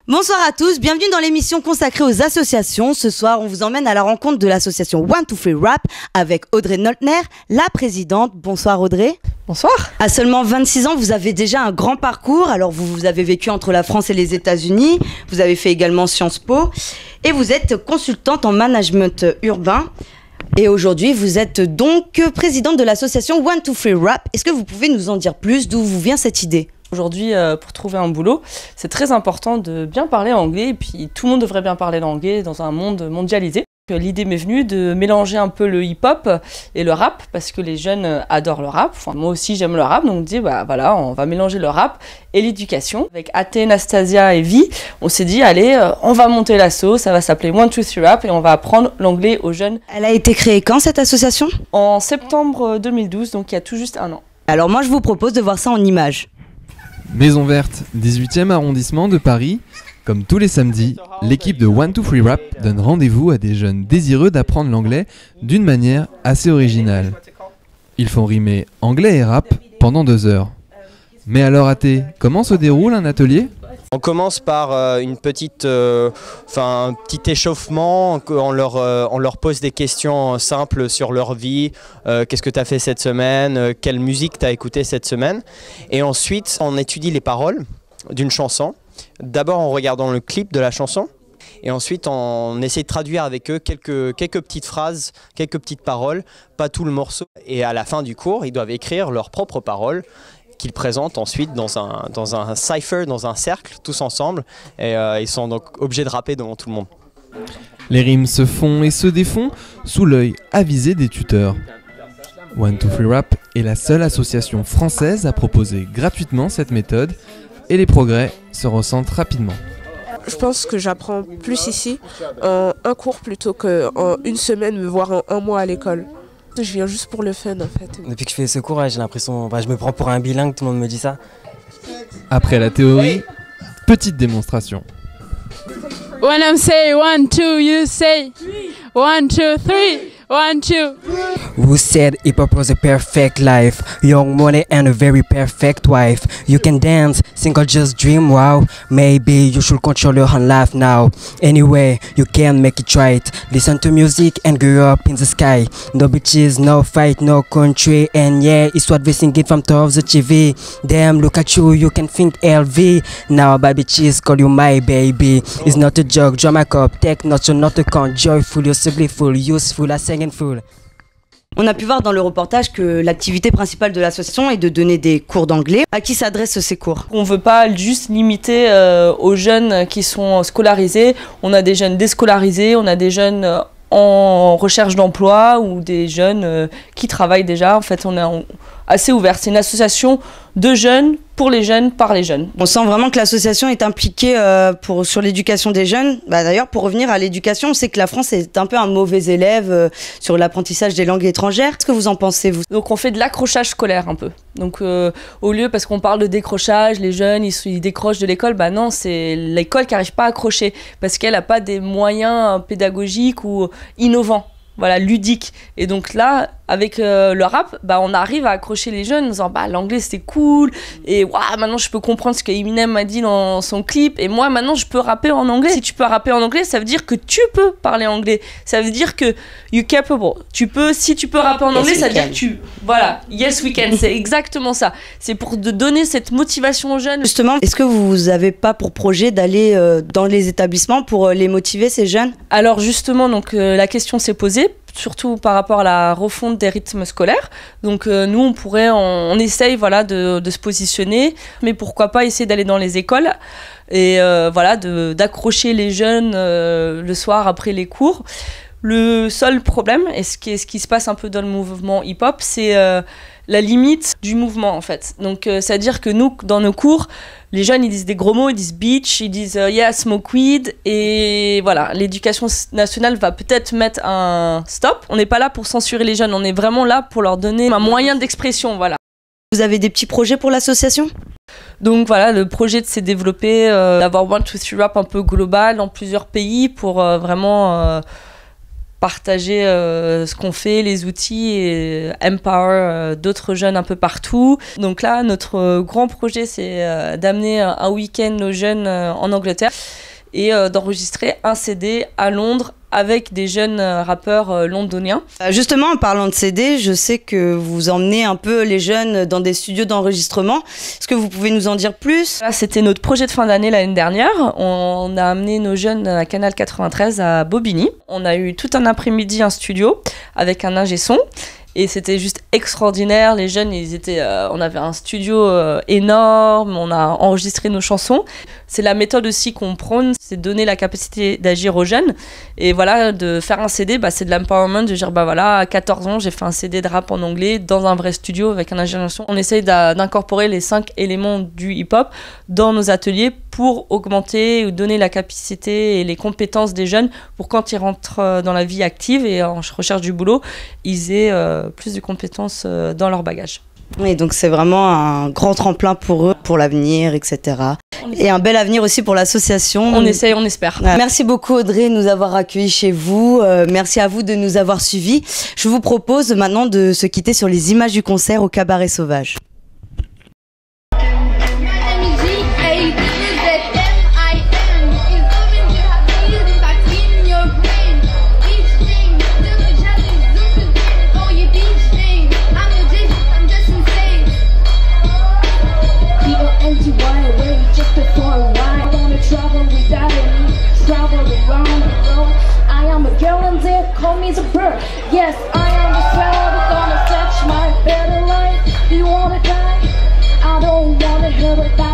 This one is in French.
Bonsoir à tous, bienvenue dans l'émission consacrée aux associations. Ce soir, on vous emmène à la rencontre de l'association 1-2-3 Rap avec Audrey Noltner, la présidente. Bonsoir Audrey. Bonsoir. À seulement 26 ans, vous avez déjà un grand parcours. Alors vous avez vécu entre la France et les États-Unis, vous avez fait également Sciences Po et vous êtes consultante en management urbain. Et aujourd'hui, vous êtes donc présidente de l'association 1-2-3 Rap. Est-ce que vous pouvez nous en dire plus, d'où vous vient cette idée ? Aujourd'hui, pour trouver un boulot, c'est très important de bien parler anglais, et puis tout le monde devrait bien parler l'anglais dans un monde mondialisé. L'idée m'est venue de mélanger un peu le hip-hop et le rap, parce que les jeunes adorent le rap. Enfin, moi aussi, j'aime le rap, donc on dit, bah voilà, on va mélanger le rap et l'éducation. Avec Athé, Nastasia et Vi, on s'est dit, allez, on va monter l'asso, ça va s'appeler 1-2-3 Rap, et on va apprendre l'anglais aux jeunes. Elle a été créée quand, cette association ? En septembre 2012, donc il y a tout juste un an. Alors moi, je vous propose de voir ça en images. Maison Verte, 18e arrondissement de Paris. Comme tous les samedis, l'équipe de 1-2-3 Rap donne rendez-vous à des jeunes désireux d'apprendre l'anglais d'une manière assez originale. Ils font rimer anglais et rap pendant 2 heures. Mais alors Athé, comment se déroule un atelier ? On commence par un petit échauffement, on leur pose des questions simples sur leur vie, qu'est-ce que tu as fait cette semaine, quelle musique tu as écouté cette semaine. Et ensuite, on étudie les paroles d'une chanson, d'abord en regardant le clip de la chanson, et ensuite on essaie de traduire avec eux quelques petites phrases, quelques petites paroles, pas tout le morceau. Et à la fin du cours, ils doivent écrire leurs propres paroles, qu'ils présentent ensuite dans un cypher, dans un cercle, tous ensemble. Et ils sont donc obligés de rapper devant tout le monde. Les rimes se font et se défont sous l'œil avisé des tuteurs. 1-2-3 Rap est la seule association française à proposer gratuitement cette méthode et les progrès se ressentent rapidement. Je pense que j'apprends plus ici en un cours plutôt qu'en une semaine, voire en un mois à l'école. Je viens juste pour le fun en fait. Depuis que je fais ce cours, j'ai l'impression, je me prends pour un bilingue, tout le monde me dit ça. Après la théorie, petite démonstration. When I'm say 1, 2, you say 1, 2, 3, 1, 2. Who said hip-hop was a perfect life? Young money and a very perfect wife. You can dance, sing or just dream, wow. Maybe you should control your own life now. Anyway, you can make it right. Listen to music and grow up in the sky. No bitches, no fight, no country. And yeah, it's what we sing it from top of the TV. Damn, look at you, you can think LV. Now my bitches call you my baby. It's not a joke, draw my cup, take notes, you're not a con. Joyful, you're simply full, useful, I sing and full. On a pu voir dans le reportage que l'activité principale de l'association est de donner des cours d'anglais. À qui s'adressent ces cours ? On ne veut pas juste limiter aux jeunes qui sont scolarisés. On a des jeunes déscolarisés, on a des jeunes en recherche d'emploi ou des jeunes qui travaillent déjà. En fait, on est assez ouvert. C'est une association de jeunes, pour les jeunes, par les jeunes. On sent vraiment que l'association est impliquée sur l'éducation des jeunes. D'ailleurs, pour revenir à l'éducation, on sait que la France est un peu un mauvais élève sur l'apprentissage des langues étrangères. Qu'est-ce que vous en pensez, vous ? Donc on fait de l'accrochage scolaire un peu. Donc au lieu, parce qu'on parle de décrochage, les jeunes ils décrochent de l'école, bah non, c'est l'école qui n'arrive pas à accrocher parce qu'elle n'a pas des moyens pédagogiques ou innovants. Voilà, ludique. Et donc là, avec le rap, bah, on arrive à accrocher les jeunes en disant bah, l'anglais c'est cool, et maintenant je peux comprendre ce que Eminem m'a dit dans son clip, et moi maintenant je peux rapper en anglais. Si tu peux rapper en anglais, ça veut dire que tu peux parler anglais. Ça veut dire que you're capable. Si tu peux rapper en anglais, ça veut dire que tu... Voilà, yes we can, c'est exactement ça. C'est pour donner cette motivation aux jeunes. Justement, est-ce que vous n'avez pas pour projet d'aller dans les établissements pour les motiver, ces jeunes ? Alors justement, donc, la question s'est posée, surtout par rapport à la refonte des rythmes scolaires. Donc nous, on essaye voilà, de se positionner, mais pourquoi pas essayer d'aller dans les écoles et voilà, d'accrocher les jeunes le soir après les cours. Le seul problème, et ce qui se passe un peu dans le mouvement hip-hop, c'est la limite du mouvement en fait. Donc c'est-à-dire que nous, dans nos cours, les jeunes ils disent des gros mots, ils disent bitch, ils disent yeah, smoke weed, et voilà, l'éducation nationale va peut-être mettre un stop. On n'est pas là pour censurer les jeunes, on est vraiment là pour leur donner un moyen d'expression, voilà. Vous avez des petits projets pour l'association ? Donc voilà, le projet s'est développé, d'avoir 1-2-3 Rap un peu global dans plusieurs pays pour vraiment partager ce qu'on fait, les outils et empower d'autres jeunes un peu partout. Donc là, notre grand projet, c'est d'amener un week-end nos jeunes en Angleterre et d'enregistrer un CD à Londres avec des jeunes rappeurs londoniens. Justement, en parlant de CD, je sais que vous emmenez un peu les jeunes dans des studios d'enregistrement. Est-ce que vous pouvez nous en dire plus? Là, c'était notre projet de fin d'année l'année dernière. On a amené nos jeunes à Canal 93 à Bobigny. On a eu tout un après-midi un studio avec un ingé son. Et c'était juste extraordinaire. Les jeunes, on avait un studio énorme, on a enregistré nos chansons. C'est la méthode aussi qu'on prône, c'est donner la capacité d'agir aux jeunes. Et voilà, de faire un CD, c'est de l'empowerment, de dire, voilà, à 14 ans, j'ai fait un CD de rap en anglais dans un vrai studio avec un ingénieur son. On essaye d'incorporer les 5 éléments du hip-hop dans nos ateliers pour augmenter ou donner la capacité et les compétences des jeunes pour quand ils rentrent dans la vie active et en recherche du boulot, ils aient plus de compétences dans leur bagage. Oui, donc c'est vraiment un grand tremplin pour eux, pour l'avenir, etc. Et un bel avenir aussi pour l'association. On essaye, on espère. Merci beaucoup Audrey de nous avoir accueillis chez vous. Merci à vous de nous avoir suivis. Je vous propose maintenant de se quitter sur les images du concert au Cabaret Sauvage. Call me the bird. Yes, I am the swallow gonna catch my better life. You wanna die? I don't wanna hurt a die.